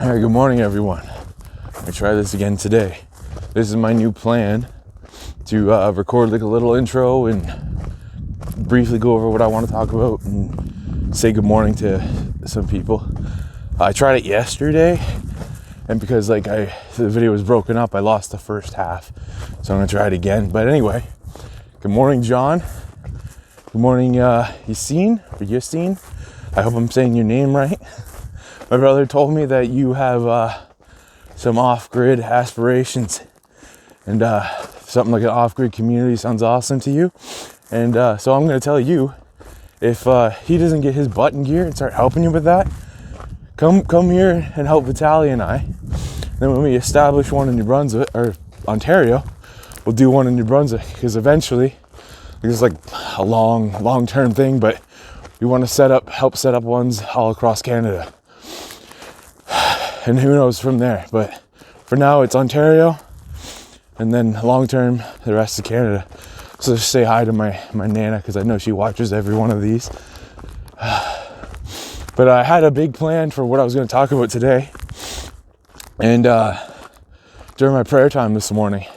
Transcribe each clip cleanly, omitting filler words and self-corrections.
All right, good morning, everyone. I try this again today. This is my new plan to record like a little intro and briefly go over what I want to talk about and say good morning to some people. I tried it yesterday, and because the video was broken up, I lost the first half. So I'm gonna try it again. But anyway, good morning, John. Good morning, Yassine. I hope I'm saying your name right. My brother told me that you have some off-grid aspirations, and something like an off-grid community sounds awesome to you. And so I'm going to tell you, if he doesn't get his butt in gear and start helping you with that, come here and help Vitaly and I. Then when we establish one in New Brunswick or Ontario, we'll do one in New Brunswick, because eventually this is like a long-term thing, but we want to help set up ones all across Canada. And who knows from there, but for now it's Ontario, and then long term the rest of Canada. So just say hi to my Nana, because I know she watches every one of these. But I had a big plan for what I was going to talk about today, and during my prayer time this morning,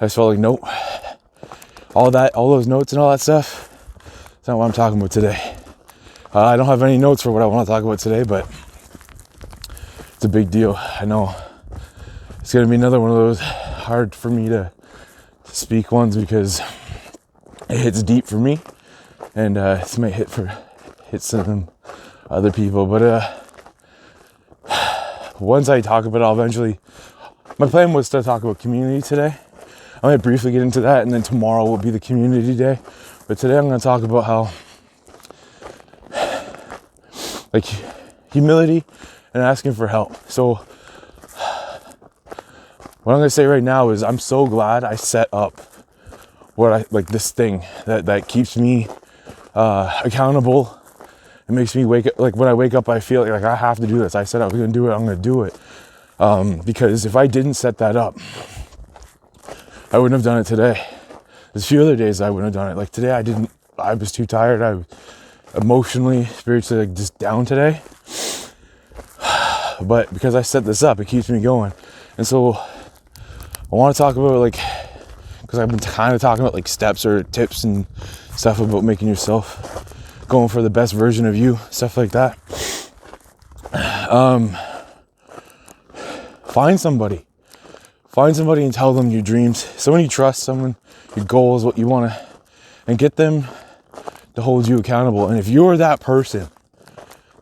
I just felt like, nope, all those notes and all that stuff, that's not what I'm talking about today. I don't have any notes for what I want to talk about today, but it's a big deal. I know it's going to be another one of those hard for me to speak ones, because it hits deep for me, and it might hit some other people. But once I talk about it, I'll eventually. My plan was to talk about community today. I might briefly get into that, and then tomorrow will be the community day. But today I'm going to talk about how, like, humility and asking for help. So what I'm going to say right now is I'm so glad I set up this thing that keeps me accountable. It makes me wake up, like when I wake up, I feel like I have to do this. I said I was going to do it, I'm going to do it. Because if I didn't set that up, I wouldn't have done it today. There's a few other days I wouldn't have done it. Like today I was too tired. I was emotionally, spiritually just down today. But because I set this up, it keeps me going. And so I want to talk about, because I've been kind of talking about steps or tips and stuff about making yourself, going for the best version of you, stuff like that. Find somebody and tell them your dreams. Someone you trust, someone, your goals, what you want to, and get them to hold you accountable. And if you're that person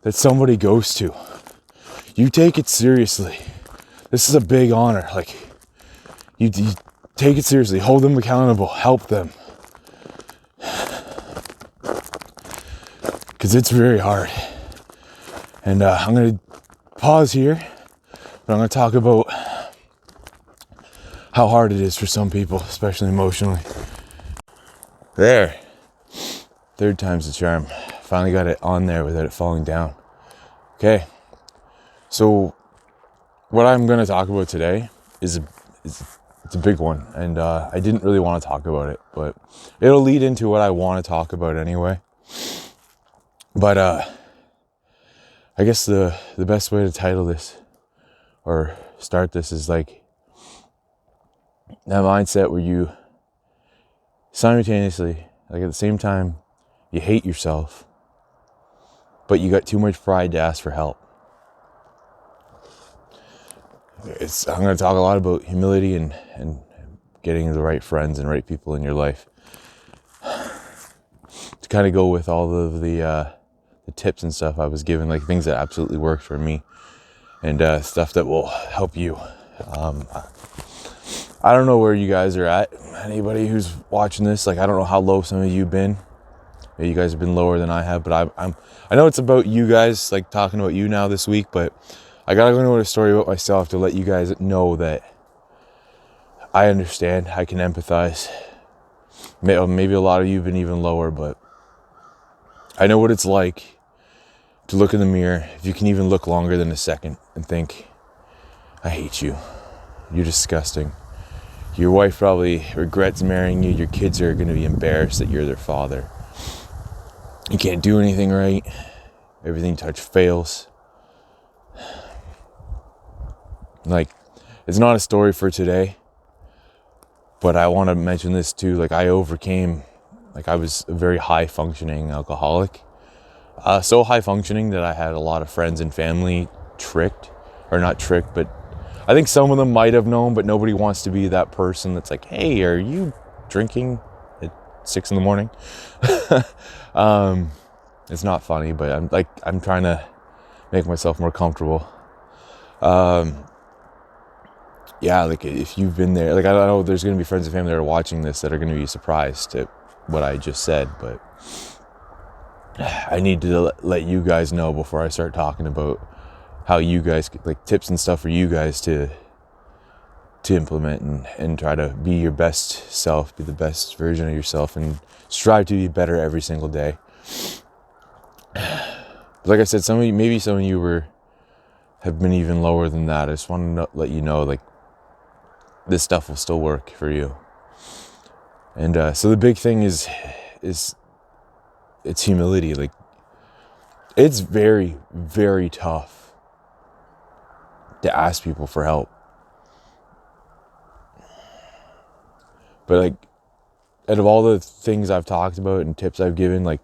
that somebody goes to, you take it seriously. This is a big honor. You take it seriously, hold them accountable, help them. Because it's very hard. And I'm going to pause here, but I'm going to talk about how hard it is for some people, especially emotionally. There. Third time's the charm. Finally got it on there without it falling down. Okay. So what I'm going to talk about today is it's a big one, and I didn't really want to talk about it, but it'll lead into what I want to talk about anyway. But I guess the best way to title this or start this is that mindset where you simultaneously, at the same time, you hate yourself, but you got too much pride to ask for help. I'm going to talk a lot about humility and getting the right friends and right people in your life. To kind of go with all of the tips and stuff I was given, things that absolutely worked for me, and stuff that will help you. I don't know where you guys are at. Anybody who's watching this, I don't know how low some of you have been. Maybe you guys have been lower than I have, but I know it's about you guys, talking about you now this week, but I gotta go into a story about myself to let you guys know that I understand, I can empathize. Maybe a lot of you have been even lower, but I know what it's like to look in the mirror, if you can even look longer than a second, and think, I hate you. You're disgusting. Your wife probably regrets marrying you. Your kids are going to be embarrassed that you're their father. You can't do anything right. Everything you touch fails. Like, it's not a story for today, but I want to mention this too. Like, I was a very high functioning alcoholic. So high functioning that I had a lot of friends and family not tricked, but I think some of them might have known, but nobody wants to be that person that's like, hey, are you drinking at 6 a.m? It's not funny, but I'm trying to make myself more comfortable. Yeah, like if you've been there, like I don't know, there's going to be friends and family that are watching this that are going to be surprised at what I just said, but I need to let you guys know before I start talking about how you guys, like tips and stuff for you guys to implement and try to be your best self, be the best version of yourself, and strive to be better every single day. Like I said, maybe some of you have been even lower than that. I just want to let you know, like, this stuff will still work for you. And so the big thing is it's humility. Like, it's very, very tough to ask people for help. But like, out of all the things I've talked about and tips I've given, like,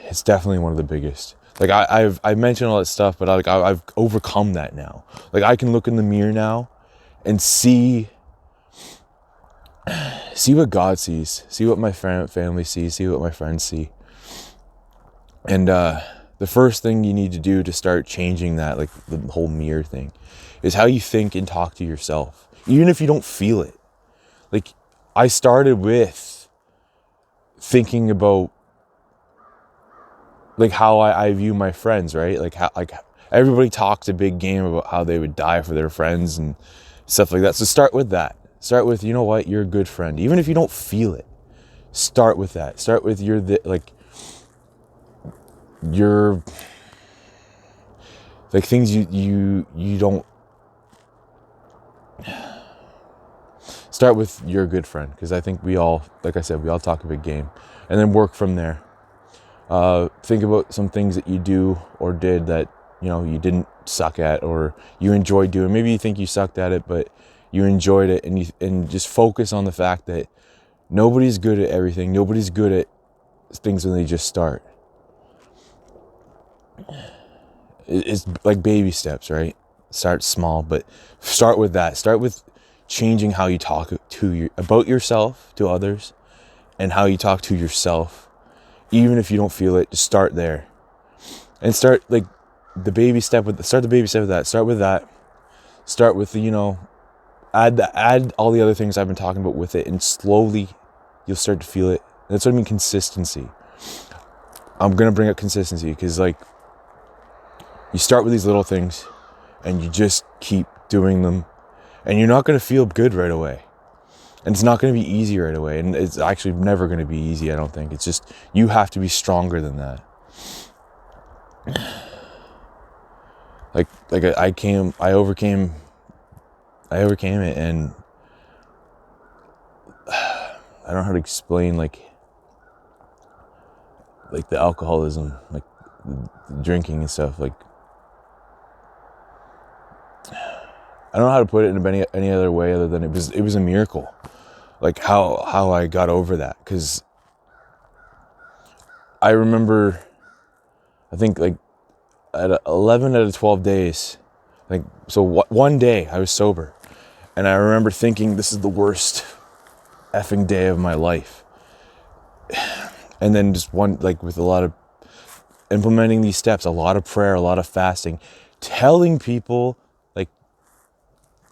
it's definitely one of the biggest. Like, I've mentioned all that stuff, but I've overcome that now. Like, I can look in the mirror now and see what God sees, see what my family sees, see what my friends see. And the first thing you need to do to start changing that, like the whole mirror thing, is how you think and talk to yourself, even if you don't feel it. Like, I started with thinking about like how I view my friends, right? Like how, like, everybody talks a big game about how they would die for their friends and stuff like that. So start with that. Start with, you know what, you're a good friend. Even if you don't feel it, start with that. Start with your things you don't. Start with you're a good friend, because I think we all, like I said, we all talk a big game, and then work from there. Think about some things that you do or did that, you know, you didn't suck at or you enjoyed doing. Maybe you think you sucked at it, but you enjoyed it, and just focus on the fact that nobody's good at everything. Nobody's good at things when they just start. It's like baby steps, right? Start small, but start with that. Start with changing how you talk about yourself to others, and how you talk to yourself. Even if you don't feel it, just start there. And start like the baby step with that. Start with that. Start with the, you know, add all the other things I've been talking about with it, and slowly you'll start to feel it. That's what I mean, consistency. I'm gonna bring up consistency because, like, you start with these little things and you just keep doing them, and you're not gonna feel good right away. And it's not going to be easy right away. And it's actually never going to be easy, I don't think. It's just, you have to be stronger than that. Like I overcame it, and I don't know how to explain, like the alcoholism, like the drinking and stuff. Like, I don't know how to put it in any other way other than it was a miracle. Like how I got over that, because I remember, I think like at 11 out of 12 days, like, so one day I was sober, and I remember thinking, this is the worst effing day of my life. And then just one, like, with a lot of implementing these steps, a lot of prayer, a lot of fasting, telling people, like,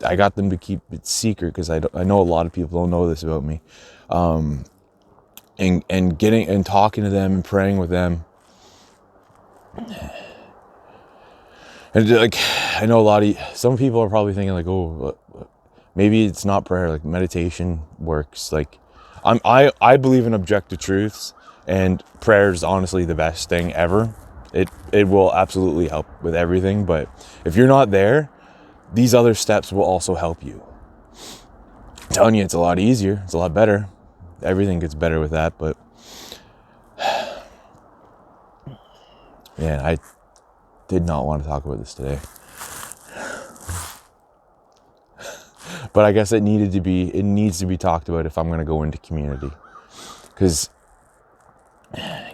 I got them to keep it secret because I know a lot of people don't know this about me, and getting and talking to them and praying with them, and like, I know some people are probably thinking like, oh, maybe it's not prayer, like meditation works. Like, I believe in objective truths, and prayer is honestly the best thing ever. It will absolutely help with everything, but if you're not there, these other steps will also help you. I'm telling you, it's a lot easier. It's a lot better. Everything gets better with that, but man, I did not want to talk about this today. But I guess it needs to be talked about if I'm going to go into community. Because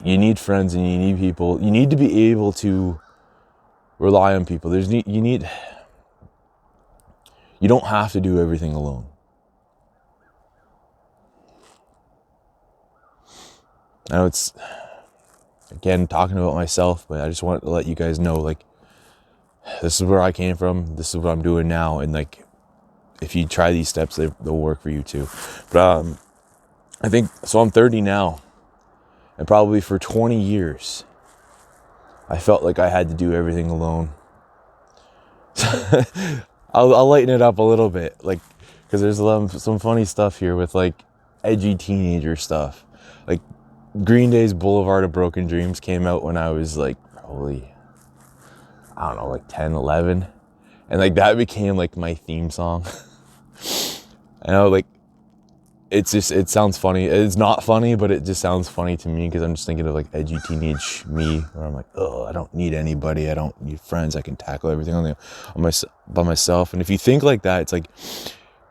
you need friends and you need people. You need to be able to rely on people. You don't have to do everything alone. I know it's, again, talking about myself, but I just want to let you guys know, like, this is where I came from. This is what I'm doing now. And like, if you try these steps, they'll work for you too. But I think, so I'm 30 now. And probably for 20 years, I felt like I had to do everything alone. I'll lighten it up a little bit. Like, because there's some funny stuff here with like edgy teenager stuff. Like Green Day's Boulevard of Broken Dreams came out when I was like probably, I don't know, like 10, 11. And like that became like my theme song. I know, like, it sounds funny. It's not funny, but it just sounds funny to me because I'm just thinking of like edgy teenage me where I'm like, oh, I don't need anybody. I don't need friends. I can tackle everything by myself. And if you think like that, it's like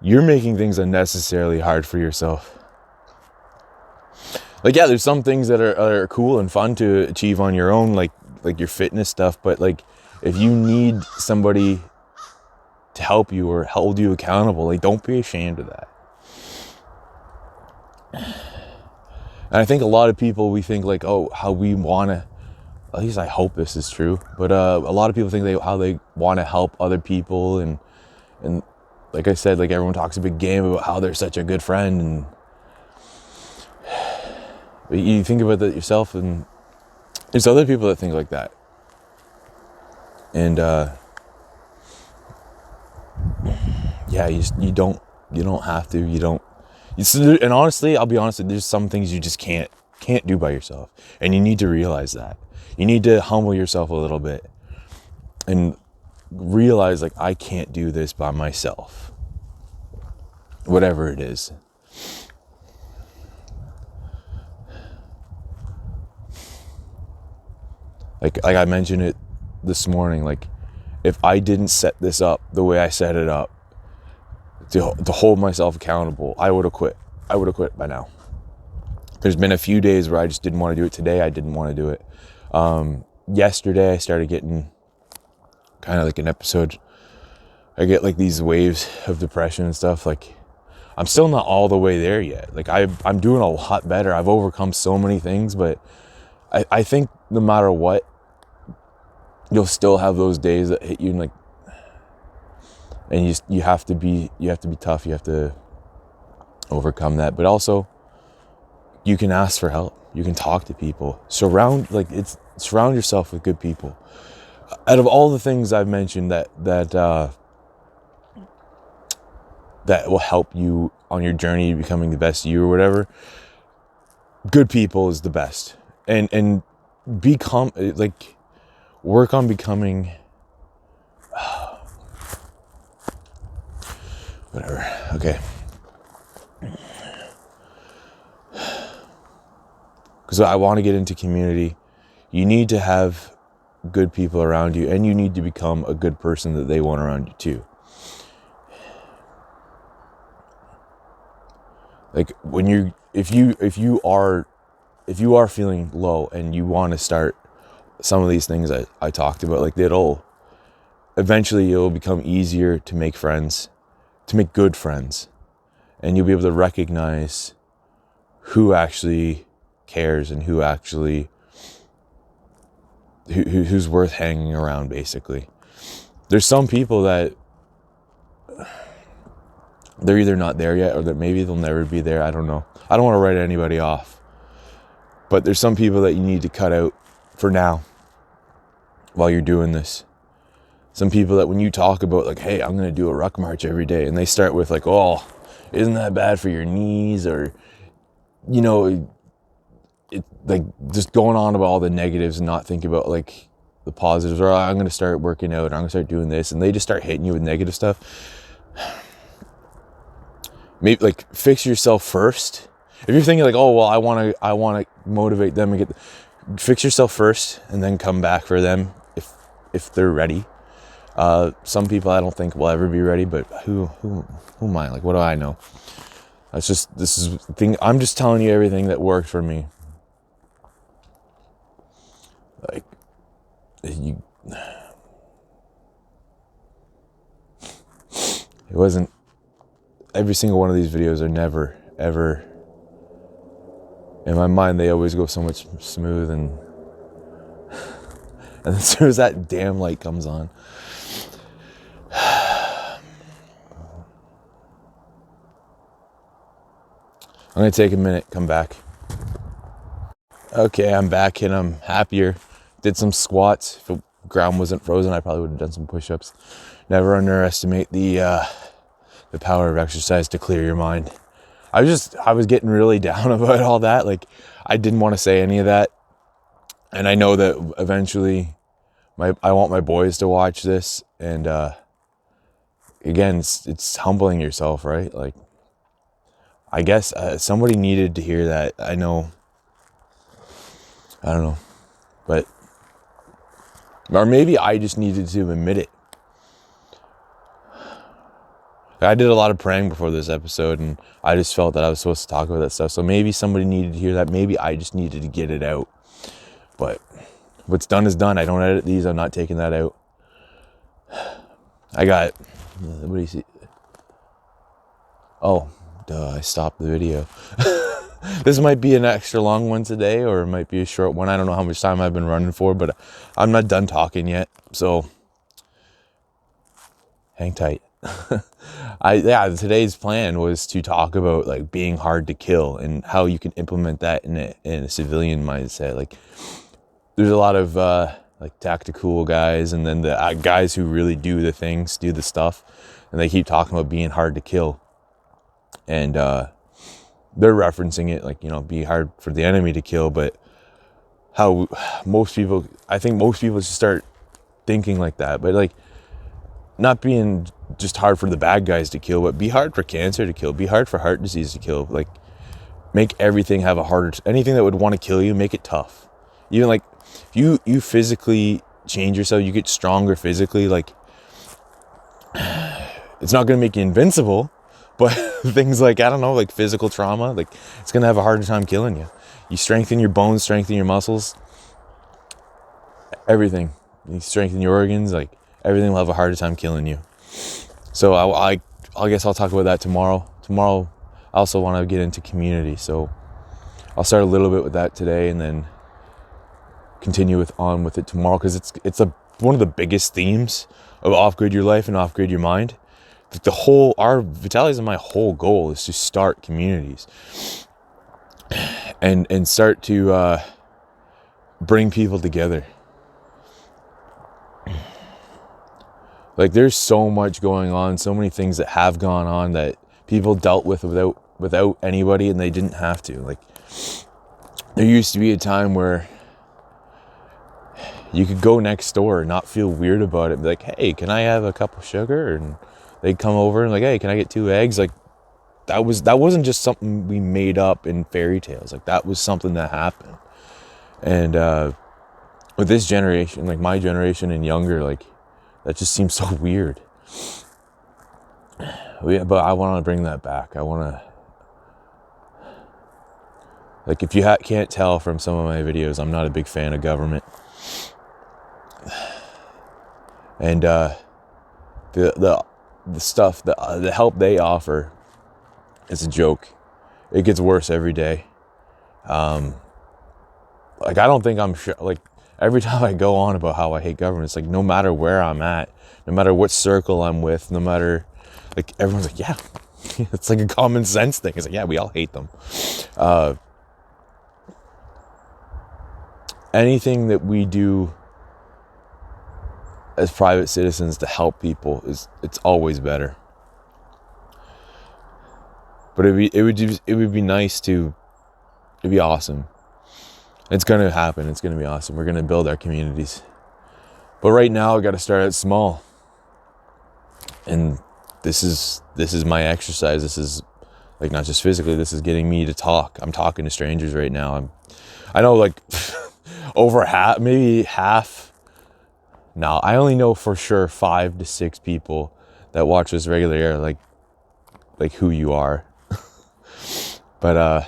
you're making things unnecessarily hard for yourself. Like, yeah, there's some things that are cool and fun to achieve on your own, like your fitness stuff. But like, if you need somebody to help you or hold you accountable, like, don't be ashamed of that. And I think a lot of people, we think like, oh, how we want to, at least I hope this is true, but a lot of people think how they want to help other people, and like I said, like everyone talks a big game about how they're such a good friend, and you think about that yourself, and there's other people that think like that. And yeah, you don't have to, and honestly, I'll be honest, there's some things you just can't do by yourself, and you need to realize that. You need to humble yourself a little bit and realize, like, I can't do this by myself, whatever it is. Like I mentioned it this morning, like, if I didn't set this up the way I set it up to hold myself accountable, I would have quit. I would have quit by now. There's been a few days where I just didn't want to do it. Today, I didn't want to do it. Yesterday, I started getting kind of like an episode. I get like these waves of depression and stuff. Like, I'm still not all the way there yet. Like, I'm doing a lot better. I've overcome so many things, but I think no matter what, you'll still have those days that hit you, and like, and you have to be tough. You have to overcome that. But also, you can ask for help. You can talk to people. Surround yourself with good people. Out of all the things I've mentioned that will help you on your journey to becoming the best you or whatever, good people is the best. And work on becoming whatever. Okay. Because I want to get into community. You need to have good people around you, and you need to become a good person that they want around you too. Like, if you are feeling low and you want to start some of these things I talked about, like, eventually it'll become easier to make friends, to make good friends, and you'll be able to recognize who actually cares and who's worth hanging around, basically. There's some people that they're either not there yet, or that maybe they'll never be there. I don't know. I don't want to write anybody off, but there's some people that you need to cut out for now while you're doing this. Some people that when you talk about, like, hey, I'm going to do a ruck march every day, and they start with like, oh, isn't that bad for your knees? Or, like, just going on about all the negatives and not thinking about like the positives, or I'm going to start working out, or I'm going to start doing this, and they just start hitting you with negative stuff. Maybe, like, fix yourself first. If you're thinking like, oh, well, I want to motivate them and fix yourself first, and then come back for them if they're ready. Some people I don't think will ever be ready, but who am I? Like, what do I know? This is the thing. I'm just telling you everything that worked for me. Like, it wasn't, every single one of these videos are never, ever, in my mind, they always go so much smooth, and as soon as that damn light comes on, I'm going to take a minute, come back. Okay, I'm back and I'm happier. Did some squats. If the ground wasn't frozen, I probably would have done some push-ups. Never underestimate the power of exercise to clear your mind. I was getting really down about all that. Like, I didn't want to say any of that. And I know that eventually I want my boys to watch this. And again, it's humbling yourself, right? Like, I guess somebody needed to hear that. I don't know, but, or maybe I just needed to admit it. I did a lot of praying before this episode, and I just felt that I was supposed to talk about that stuff. So maybe somebody needed to hear that. Maybe I just needed to get it out. But what's done is done. I don't edit these. I'm not taking that out. I got, what do you see? Oh, duh, I stopped the video. This might be an extra long one today, or it might be a short one. I don't know how much time I've been running for, but I'm not done talking yet. So hang tight. Today's plan was to talk about like being hard to kill and how you can implement that in a civilian mindset. Like, there's a lot of like tactical guys, and then the guys who really do the things, do the stuff, and they keep talking about being hard to kill, and they're referencing it like, be hard for the enemy to kill. But how I think most people should start thinking like that, but like, not being just hard for the bad guys to kill, but be hard for cancer to kill, be hard for heart disease to kill. Like, make everything have a harder, anything that would want to kill you, make it tough. Even like, if you physically change yourself, you get stronger physically, like, it's not going to make you invincible, but things like, I don't know, like physical trauma, like, it's going to have a harder time killing you. You strengthen your bones, strengthen your muscles, everything. You strengthen your organs, like, everything will have a harder time killing you. So I guess I'll talk about that tomorrow. Tomorrow, I also want to get into community. So I'll start a little bit with that today, and then continue on with it tomorrow, because it's one of the biggest themes of off-grid your life and off-grid your mind. Our Vitality's and my whole goal is to start communities and start to bring people together. Like, there's so much going on, so many things that have gone on that people dealt with without anybody, and they didn't have to. Like, there used to be a time where you could go next door and not feel weird about it. Be like, hey, can I have a cup of sugar? And they'd come over and like, hey, can I get 2 eggs? Like, that wasn't just something we made up in fairy tales. Like, that was something that happened. And with this generation, like my generation and younger, like, that just seems so weird. But I want to bring that back. I want to, like, if you can't tell from some of my videos, I'm not a big fan of government. And the stuff, the help they offer is a joke. It gets worse every day. Like, I don't think I'm sure, like, every time I go on about how I hate government, it's like, no matter where I'm at, no matter what circle I'm with, no matter, like, everyone's like, yeah, it's like a common sense thing. It's like, yeah, we all hate them. Anything that we do as private citizens to help people it's always better. But it would be nice it'd be awesome. It's going to happen. It's going to be awesome. We're going to build our communities. But right now, I got to start out small. And this is my exercise. This is, like, not just physically, this is getting me to talk. I'm talking to strangers right now. I know, like, over half, maybe half Now, I only know for sure 5 to 6 people that watch this regularly, like who you are. But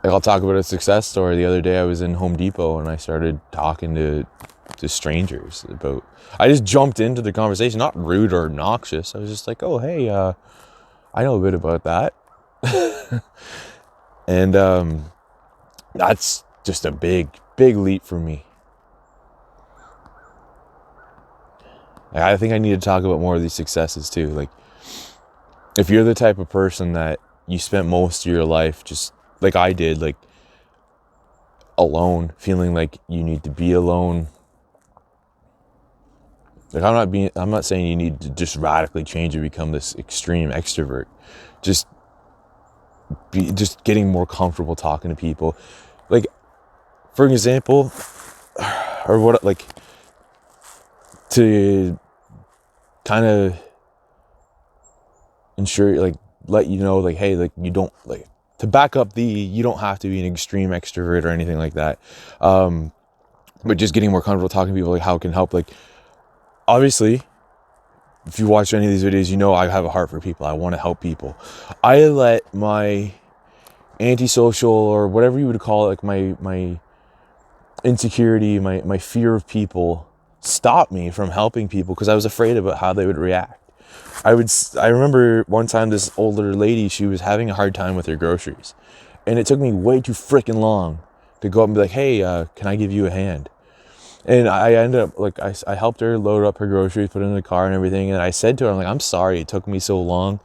I'll talk about a success story. The other day I was in Home Depot and I started talking to strangers about, I just jumped into the conversation, not rude or obnoxious. I was just like, oh, hey, I know a bit about that. And that's just a big leap for me. I think I need to talk about more of these successes too. Like, if you're the type of person that you spent most of your life just like I did, like alone, feeling like you need to be alone. Like, I'm not saying you need to just radically change and become this extreme extrovert. Just getting more comfortable talking to people. Like, for example, or what, like, to kind of ensure, like, let you know, like, hey, like, you don't, like, to back up you don't have to be an extreme extrovert or anything like that. But just getting more comfortable talking to people, like, how it can help. Like, obviously, if you watch any of these videos, you know I have a heart for people. I want to help people. I let my antisocial, or whatever you would call it, like my insecurity, my fear of people, stop me from helping people because I was afraid about how they would react. I remember one time this older lady, she was having a hard time with her groceries. And it took me way too freaking long to go up and be like, hey, can I give you a hand? And I ended up, like, I helped her load up her groceries, put it in the car and everything. And I said to her, I'm like, I'm sorry it took me so long.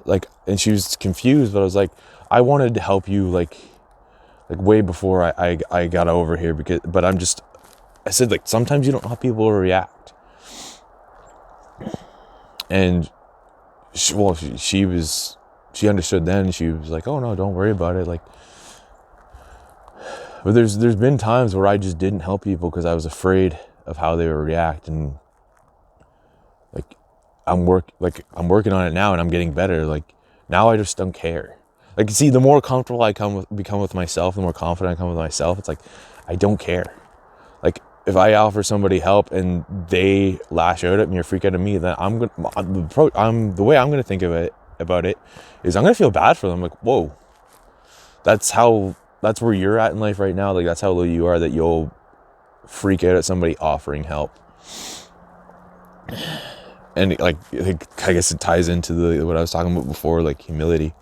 Like, and she was confused, but I was like, I wanted to help you, like way before I got over here, but I said, like, sometimes you don't know how people will react. And she understood then. She was like, oh no, don't worry about it. Like, but there's been times where I just didn't help people because I was afraid of how they would react. And like, I'm working on it now and I'm getting better. Like, now I just don't care. Like, see, the more comfortable I become with myself, the more confident I become with myself, it's like, I don't care. Like, if I offer somebody help and they lash out at me or freak out at me, then the way I'm going to think about it is I'm going to feel bad for them. Like, whoa, that's where you're at in life right now. Like, that's how low you are, that you'll freak out at somebody offering help. And like, I guess it ties into what I was talking about before, like humility.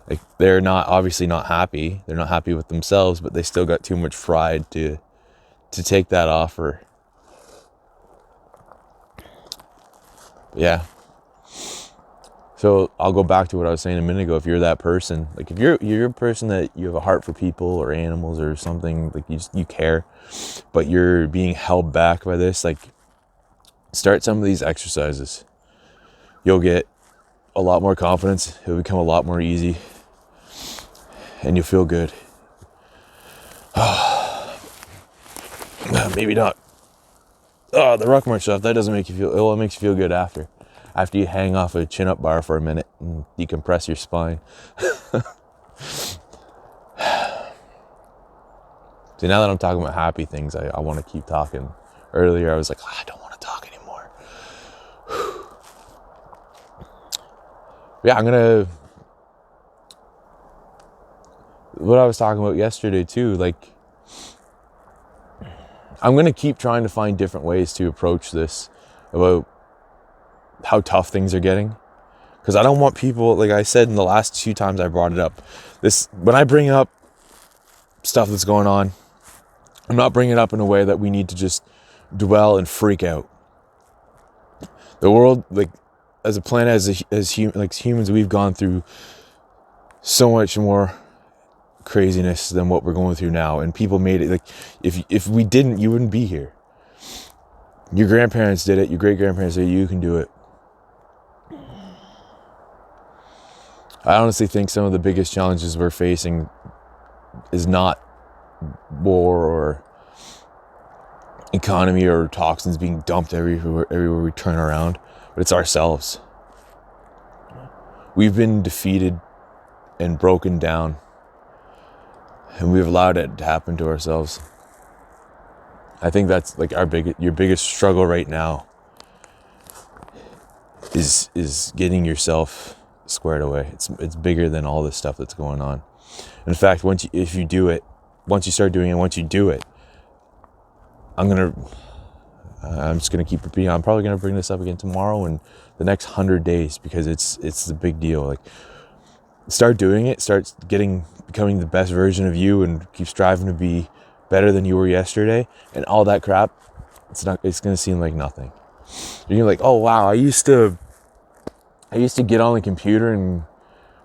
Like, they're obviously not happy. They're not happy with themselves, but they still got too much pride to take that offer. Yeah. So I'll go back to what I was saying a minute ago. If you're that person, like, if you're a person that you have a heart for people or animals or something, like, you care, but you're being held back by this, like, start some of these exercises. You'll get a lot more confidence. It'll become a lot more easy. And you'll feel good. Maybe not. Oh, the ruck march stuff, that doesn't make you feel ill. It makes you feel good after you hang off a chin-up bar for a minute and decompress your spine. See, now that I'm talking about happy things, I want to keep talking. Earlier, I was like, I don't want to talk anymore. Yeah, what I was talking about yesterday too, like, I'm going to keep trying to find different ways to approach this about how tough things are getting. Because I don't want people, like I said in the last 2 times I brought it up, when I bring up stuff that's going on, I'm not bringing it up in a way that we need to just dwell and freak out. The world, like, as a planet, as humans, we've gone through so much more craziness than what we're going through now, and people made it. Like, if we didn't, you wouldn't be here. Your grandparents did it, your great grandparents did it, you can do it. I honestly think some of the biggest challenges we're facing is not war or economy or toxins being dumped everywhere we turn around, but it's ourselves. We've been defeated and broken down and we've allowed it to happen to ourselves. I think that's like your biggest struggle right now is getting yourself squared away. It's bigger than all this stuff that's going on. In fact, once you start doing it, once you do it, I'm just gonna keep repeating. I'm probably gonna bring this up again tomorrow and the next 100 days, because it's the big deal. Like, start doing it, becoming the best version of you, and keep striving to be better than you were yesterday, and all that crap. It's gonna seem like nothing. You're gonna be like, oh wow, I used to get on the computer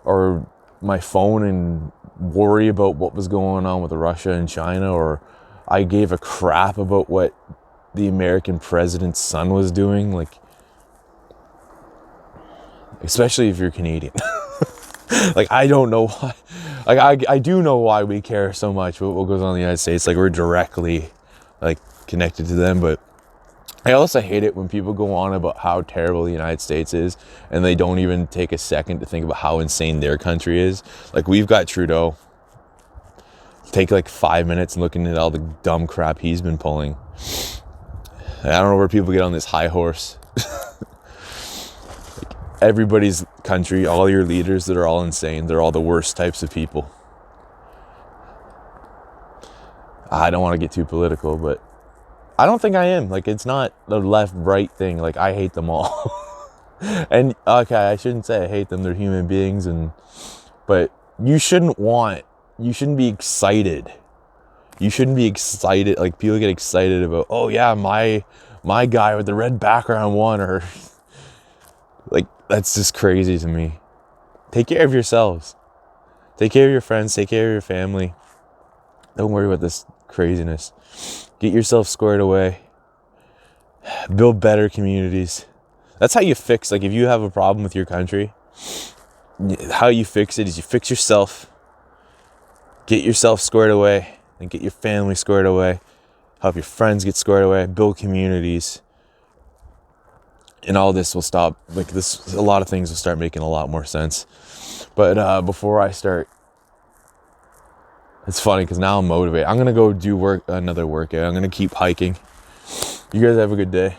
or my phone and worry about what was going on with Russia and China, or I gave a crap about what the American president's son was doing. Like, especially if you're Canadian. Like, I don't know why. Like, I do know why we care so much about what goes on in the United States. Like, we're directly like connected to them. But I also hate it when people go on about how terrible the United States is, and they don't even take a second to think about how insane their country is. Like, we've got Trudeau. Take like 5 minutes and looking at all the dumb crap he's been pulling. I don't know where people get on this high horse. Like, everybody's country, all your leaders that are all insane, they're all the worst types of people. I don't want to get too political, but I don't think I am. Like, it's not the left-right thing. Like, I hate them all. And, okay, I shouldn't say I hate them. They're human beings. But you shouldn't be excited. You shouldn't be excited. Like, people get excited about, oh yeah, my guy with the red background won, or like, that's just crazy to me. Take care of yourselves. Take care of your friends. Take care of your family. Don't worry about this craziness. Get yourself squared away. Build better communities. That's how you fix, like, if you have a problem with your country, how you fix it is you fix yourself, get yourself squared away, and get your family squared away, help your friends get squared away, build communities, and all this will stop. Like, a lot of things will start making a lot more sense. But before I start, it's funny because now I'm motivated. I'm gonna go do another workout. I'm gonna keep hiking. You guys have a good day.